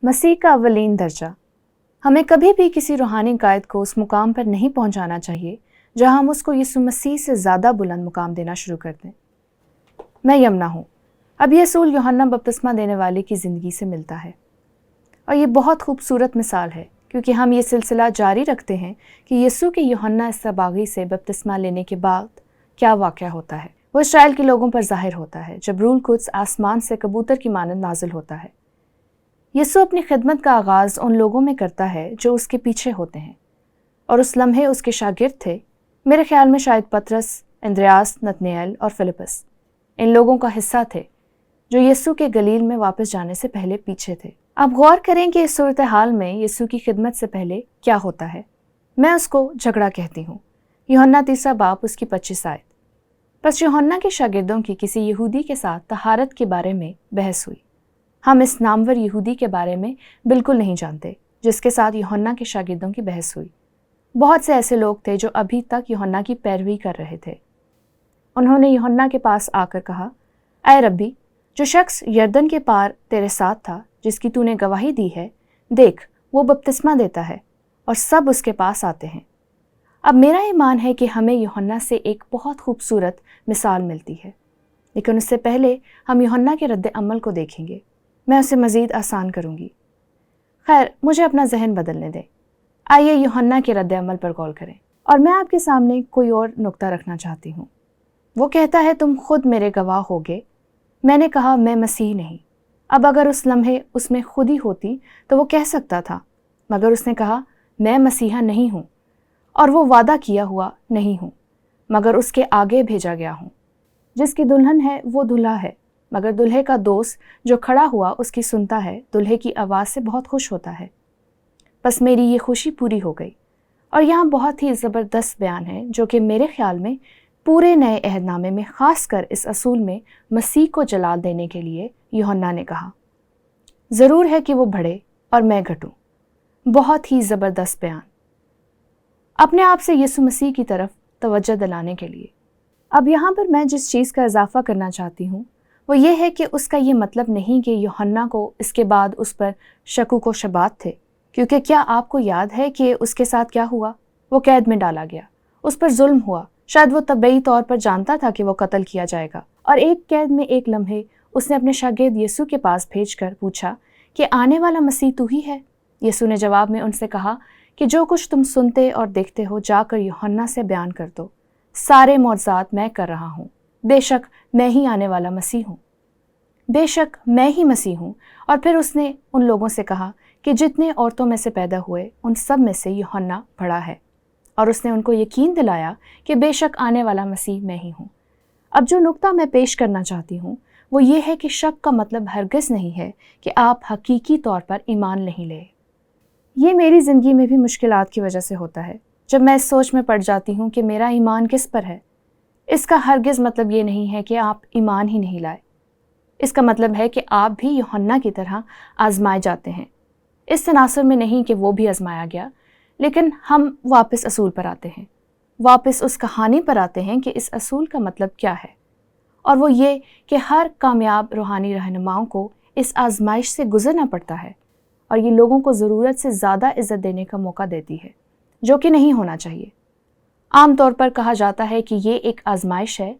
مسیح کا اولین درجہ۔ ہمیں کبھی بھی کسی روحانی قائد کو اس مقام پر نہیں پہنچانا چاہیے جہاں ہم اس کو یسوع مسیح سے زیادہ بلند مقام دینا شروع کر دیں۔ میں یمنا ہوں۔ اب یہ اصول یوحنا بپتسمہ دینے والے کی زندگی سے ملتا ہے، اور یہ بہت خوبصورت مثال ہے کیونکہ ہم یہ سلسلہ جاری رکھتے ہیں کہ یسوع کے یوحنا الصباغی سے بپتسمہ لینے کے بعد کیا واقعہ ہوتا ہے۔ وہ اسرائیل کے لوگوں پر ظاہر ہوتا ہے جب روح القدس آسمان سے کبوتر کی مانند نازل ہوتا ہے۔ یسوع اپنی خدمت کا آغاز ان لوگوں میں کرتا ہے جو اس کے پیچھے ہوتے ہیں، اور اس لمحے اس کے شاگرد تھے، میرے خیال میں شاید پطرس، اندریاس، نتنیل اور فلپس ان لوگوں کا حصہ تھے جو یسوع کے گلیل میں واپس جانے سے پہلے پیچھے تھے۔ اب غور کریں کہ اس صورتحال میں یسوع کی خدمت سے پہلے کیا ہوتا ہے۔ میں اس کو جھگڑا کہتی ہوں۔ یوحنا 3 باب اس کی 25 آیت۔ پس یوحنا کے شاگردوں کی کسی یہودی کے ساتھ طہارت کے بارے میں بحث ہوئی۔ ہم اس نامور یہودی کے بارے میں بالکل نہیں جانتے جس کے ساتھ یوحنا کے شاگردوں کی بحث ہوئی۔ بہت سے ایسے لوگ تھے جو ابھی تک یوحنا کی پیروی کر رہے تھے۔ انہوں نے یوحنا کے پاس آ کر کہا، اے ربی، جو شخص یردن کے پار تیرے ساتھ تھا، جس کی تو نے گواہی دی ہے، دیکھ وہ بپتسمہ دیتا ہے اور سب اس کے پاس آتے ہیں۔ اب میرا ایمان ہے کہ ہمیں یوحنا سے ایک بہت خوبصورت مثال ملتی ہے، لیکن اس سے پہلے ہم یوحنا کے رد عمل کو دیکھیں گے۔ میں اسے مزید آسان کروں گی۔ خیر، مجھے اپنا ذہن بدلنے دیں۔ آئیے یوحنا کے رد عمل پر غور کریں، اور میں آپ کے سامنے کوئی اور نقطہ رکھنا چاہتی ہوں۔ وہ کہتا ہے تم خود میرے گواہ ہوگے۔ میں نے کہا میں مسیح نہیں۔ اب اگر اس لمحے اس میں خود ہی ہوتی تو وہ کہہ سکتا تھا، مگر اس نے کہا میں مسیحا نہیں ہوں، اور وہ وعدہ کیا ہوا نہیں ہوں، مگر اس کے آگے بھیجا گیا ہوں۔ جس کی دلہن ہے وہ دلہا ہے، مگر دلہے کا دوست جو کھڑا ہوا اس کی سنتا ہے، دلہے کی آواز سے بہت خوش ہوتا ہے۔ بس میری یہ خوشی پوری ہو گئی۔ اور یہاں بہت ہی زبردست بیان ہے جو کہ میرے خیال میں پورے نئے عہد نامے میں، خاص کر اس اصول میں مسیح کو جلال دینے کے لیے یوحنا نے کہا، ضرور ہے کہ وہ بڑھے اور میں گھٹوں۔ بہت ہی زبردست بیان، اپنے آپ سے یسوع مسیح کی طرف توجہ دلانے کے لیے۔ اب یہاں پر میں جس چیز کا اضافہ کرنا چاہتی ہوں وہ یہ ہے کہ اس کا یہ مطلب نہیں کہ یوحنا کو اس کے بعد اس پر شکوک و شبہات تھے، کیونکہ کیا آپ کو یاد ہے کہ اس کے ساتھ کیا ہوا؟ وہ قید میں ڈالا گیا، اس پر ظلم ہوا۔ شاید وہ طبعی طور پر جانتا تھا کہ وہ قتل کیا جائے گا، اور ایک قید میں ایک لمحے اس نے اپنے شاگرد یسوع کے پاس بھیج کر پوچھا کہ آنے والا مسیح تو ہی ہے؟ یسوع نے جواب میں ان سے کہا کہ جو کچھ تم سنتے اور دیکھتے ہو جا کر یوحنا سے بیان کر دو، سارے معجزات میں کر رہا ہوں، بے شک میں ہی آنے والا مسیح ہوں، بے شک میں ہی مسیح ہوں۔ اور پھر اس نے ان لوگوں سے کہا کہ جتنے عورتوں میں سے پیدا ہوئے ان سب میں سے یوحنا بڑا ہے، اور اس نے ان کو یقین دلایا کہ بے شک آنے والا مسیح میں ہی ہوں۔ اب جو نقطہ میں پیش کرنا چاہتی ہوں وہ یہ ہے کہ شک کا مطلب ہرگز نہیں ہے کہ آپ حقیقی طور پر ایمان نہیں لے۔ یہ میری زندگی میں بھی مشکلات کی وجہ سے ہوتا ہے، جب میں اس سوچ میں پڑ جاتی ہوں کہ میرا ایمان کس پر ہے۔ اس کا ہرگز مطلب یہ نہیں ہے کہ آپ ایمان ہی نہیں لائے۔ اس کا مطلب ہے کہ آپ بھی یوحنا کی طرح آزمائے جاتے ہیں۔ اس تناظر میں نہیں کہ وہ بھی آزمایا گیا، لیکن ہم واپس اصول پر آتے ہیں، واپس اس کہانی پر آتے ہیں کہ اس اصول کا مطلب کیا ہے، اور وہ یہ کہ ہر کامیاب روحانی رہنماؤں کو اس آزمائش سے گزرنا پڑتا ہے، اور یہ لوگوں کو ضرورت سے زیادہ عزت دینے کا موقع دیتی ہے، جو کہ نہیں ہونا چاہیے۔ عام طور پر کہا جاتا ہے کہ یہ ایک آزمائش ہے۔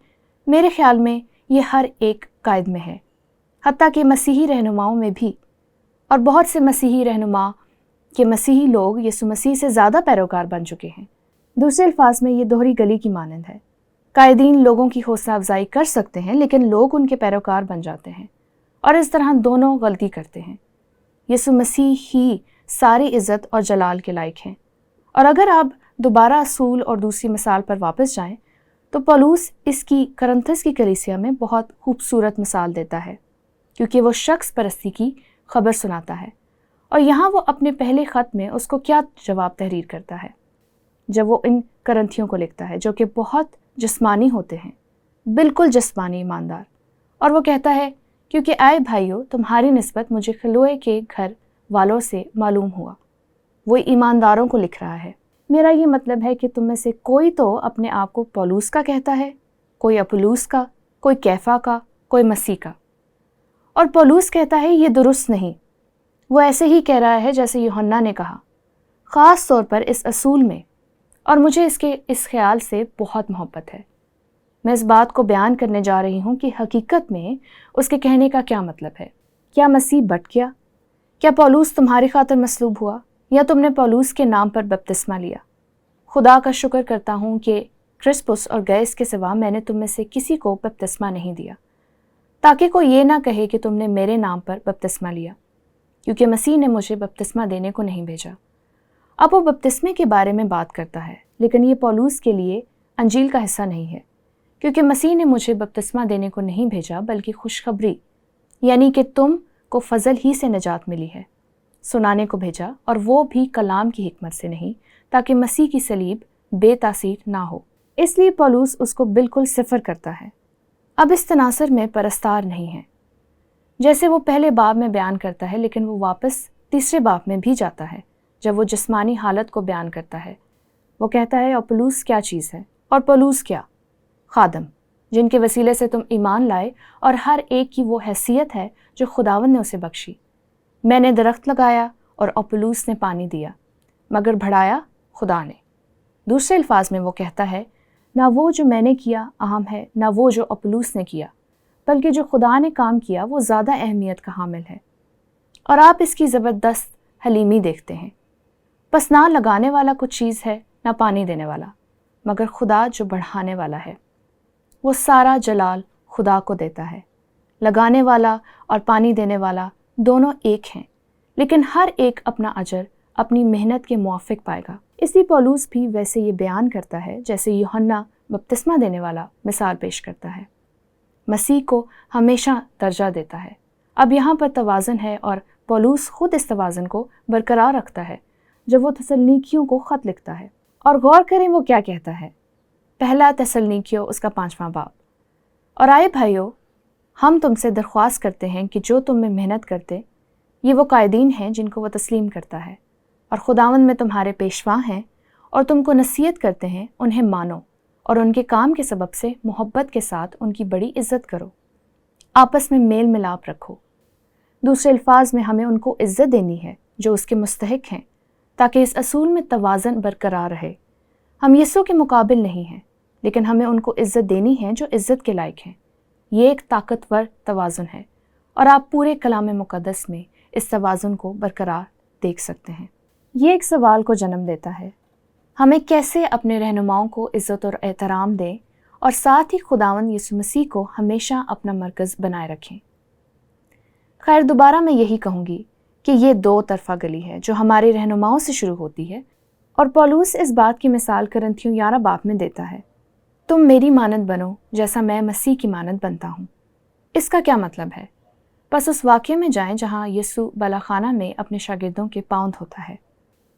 میرے خیال میں یہ ہر ایک قائد میں ہے، حتیٰ کہ مسیحی رہنماؤں میں بھی، اور بہت سے مسیحی رہنما کہ مسیحی لوگ یسوع مسیح سے زیادہ پیروکار بن چکے ہیں۔ دوسرے الفاظ میں یہ دوہری گلی کی مانند ہے۔ قائدین لوگوں کی حوصلہ افزائی کر سکتے ہیں، لیکن لوگ ان کے پیروکار بن جاتے ہیں، اور اس طرح دونوں غلطی کرتے ہیں۔ یسوع مسیح ہی ساری عزت اور جلال کے لائق ہیں۔ اور اگر آپ دوبارہ اصول اور دوسری مثال پر واپس جائیں تو پولس اس کی کرنتھس کی کلیسیا میں بہت خوبصورت مثال دیتا ہے، کیونکہ وہ شخص پرستی کی خبر سناتا ہے۔ اور یہاں وہ اپنے پہلے خط میں اس کو کیا جواب تحریر کرتا ہے جب وہ ان کرنتھیوں کو لکھتا ہے جو کہ بہت جسمانی ہوتے ہیں، بالکل جسمانی ایماندار۔ اور وہ کہتا ہے، کیونکہ اے بھائیو، تمہاری نسبت مجھے خلوے کے گھر والوں سے معلوم ہوا۔ وہ ایمانداروں کو لکھ رہا ہے۔ میرا یہ مطلب ہے کہ تم میں سے کوئی تو اپنے آپ کو پولس کا کہتا ہے، کوئی اپولوس کا، کوئی کیفا کا، کوئی مسیح کا۔ اور پولس کہتا ہے یہ درست نہیں۔ وہ ایسے ہی کہہ رہا ہے جیسے یوحنا نے کہا، خاص طور پر اس اصول میں، اور مجھے اس خیال سے بہت محبت ہے۔ میں اس بات کو بیان کرنے جا رہی ہوں کہ حقیقت میں اس کے کہنے کا کیا مطلب ہے۔ کیا مسیح بٹ گیا؟ کیا پولوس تمہاری خاطر مصلوب ہوا، یا تم نے پولوس کے نام پر بپتسمہ لیا؟ خدا کا شکر کرتا ہوں کہ کرسپس اور گیس کے سوا میں نے تم میں سے کسی کو بپتسمہ نہیں دیا، تاکہ کوئی یہ نہ کہے کہ تم نے میرے نام پر بپتسمہ لیا، کیونکہ مسیح نے مجھے بپتسمہ دینے کو نہیں بھیجا۔ اب وہ بپتسمے کے بارے میں بات کرتا ہے، لیکن یہ پولوس کے لیے انجیل کا حصہ نہیں ہے، کیونکہ مسیح نے مجھے بپتسمہ دینے کو نہیں بھیجا بلکہ خوشخبری، یعنی کہ تم کو فضل ہی سے نجات ملی ہے، سنانے کو بھیجا، اور وہ بھی کلام کی حکمت سے نہیں، تاکہ مسیح کی صلیب بے تاثیر نہ ہو۔ اس لیے پولوس اس کو بالکل صفر کرتا ہے۔ اب اس تناظر میں پرستار نہیں ہے، جیسے وہ پہلے باب میں بیان کرتا ہے، لیکن وہ واپس تیسرے باب میں بھی جاتا ہے جب وہ جسمانی حالت کو بیان کرتا ہے۔ وہ کہتا ہے اپولوس کیا چیز ہے، اور پولوس کیا؟ خادم، جن کے وسیلے سے تم ایمان لائے، اور ہر ایک کی وہ حیثیت ہے جو خداوند نے اسے بخشی۔ میں نے درخت لگایا اور اپولوس نے پانی دیا، مگر بڑھایا خدا نے۔ دوسرے الفاظ میں وہ کہتا ہے، نہ وہ جو میں نے کیا اہم ہے، نہ وہ جو اپولوس نے کیا، بلکہ جو خدا نے کام کیا وہ زیادہ اہمیت کا حامل ہے۔ اور آپ اس کی زبردست حلیمی دیکھتے ہیں۔ بس نہ لگانے والا کچھ چیز ہے، نہ پانی دینے والا، مگر خدا جو بڑھانے والا ہے۔ وہ سارا جلال خدا کو دیتا ہے۔ لگانے والا اور پانی دینے والا دونوں ایک ہیں، لیکن ہر ایک اپنا اجر اپنی محنت کے موافق پائے گا۔ اسی پولوس بھی ویسے یہ بیان کرتا ہے جیسے یوحنا بپتسمہ دینے والا مثال پیش کرتا ہے۔ مسیح کو ہمیشہ درجہ دیتا ہے۔ اب یہاں پر توازن ہے، اور پولوس خود اس توازن کو برقرار رکھتا ہے جب وہ تسلنیکیوں کو خط لکھتا ہے۔ اور غور کریں وہ کیا کہتا ہے۔ پہلا تسلنیکیوں اس کا 5واں باب۔ اور آئے بھائیو، ہم تم سے درخواست کرتے ہیں کہ جو تم میں محنت کرتے، یہ وہ قائدین ہیں جن کو وہ تسلیم کرتا ہے، اور خداوند میں تمہارے پیشوا ہیں، اور تم کو نصیحت کرتے ہیں، انہیں مانو، اور ان کے کام کے سبب سے محبت کے ساتھ ان کی بڑی عزت کرو۔ آپس میں میل ملاپ رکھو۔ دوسرے الفاظ میں ہمیں ان کو عزت دینی ہے جو اس کے مستحق ہیں، تاکہ اس اصول میں توازن برقرار رہے۔ ہم یسوع کے مقابل نہیں ہیں، لیکن ہمیں ان کو عزت دینی ہے جو عزت کے لائق ہیں۔ یہ ایک طاقتور توازن ہے، اور آپ پورے کلام مقدس میں اس توازن کو برقرار دیکھ سکتے ہیں۔ یہ ایک سوال کو جنم دیتا ہے، ہمیں کیسے اپنے رہنماؤں کو عزت اور احترام دیں، اور ساتھ ہی خداوند یسوع مسیح کو ہمیشہ اپنا مرکز بنائے رکھیں۔ خیر، دوبارہ میں یہی کہوں گی کہ یہ دو طرفہ گلی ہے جو ہمارے رہنماؤں سے شروع ہوتی ہے، اور پولوس اس بات کی مثال کرنتھیوں 11 باب میں دیتا ہے، تم میری مانند بنو جیسا میں مسیح کی مانند بنتا ہوں۔ اس کا کیا مطلب ہے؟ بس اس واقعے میں جائیں جہاں یسوع بالاخانہ میں اپنے شاگردوں کے پاؤں دھوتا ہے،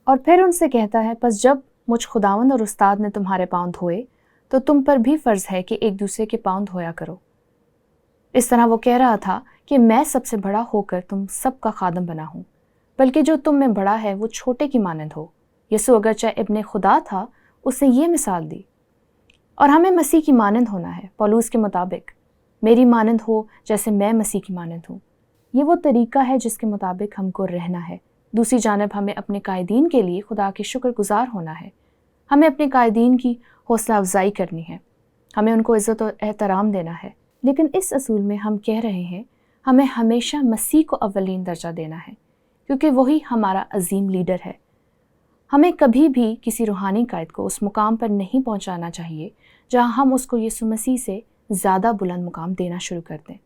اور پھر ان سے کہتا ہے، پس جب مجھ خداوند اور استاد نے تمہارے پاؤں دھوئے تو تم پر بھی فرض ہے کہ ایک دوسرے کے پاؤں دھویا کرو۔ اس طرح وہ کہہ رہا تھا کہ میں سب سے بڑا ہو کر تم سب کا خادم بنا ہوں، بلکہ جو تم میں بڑا ہے وہ چھوٹے کی مانند ہو۔ یسوع اگرچہ ابن خدا تھا، اس نے یہ مثال دی، اور ہمیں مسیح کی مانند ہونا ہے۔ پولوس کے مطابق میری مانند ہو جیسے میں مسیح کی مانند ہوں۔ یہ وہ طریقہ ہے جس کے مطابق ہم کو رہنا ہے۔ دوسری جانب ہمیں اپنے قائدین کے لیے خدا کے شکر گزار ہونا ہے۔ ہمیں اپنے قائدین کی حوصلہ افزائی کرنی ہے، ہمیں ان کو عزت اور احترام دینا ہے، لیکن اس اصول میں ہم کہہ رہے ہیں ہمیں ہمیشہ مسیح کو اولین درجہ دینا ہے، کیونکہ وہی ہمارا عظیم لیڈر ہے۔ ہمیں کبھی بھی کسی روحانی قائد کو اس مقام پر نہیں پہنچانا چاہیے جہاں ہم اس کو یسوع مسیح سے زیادہ بلند مقام دینا شروع کر دیں۔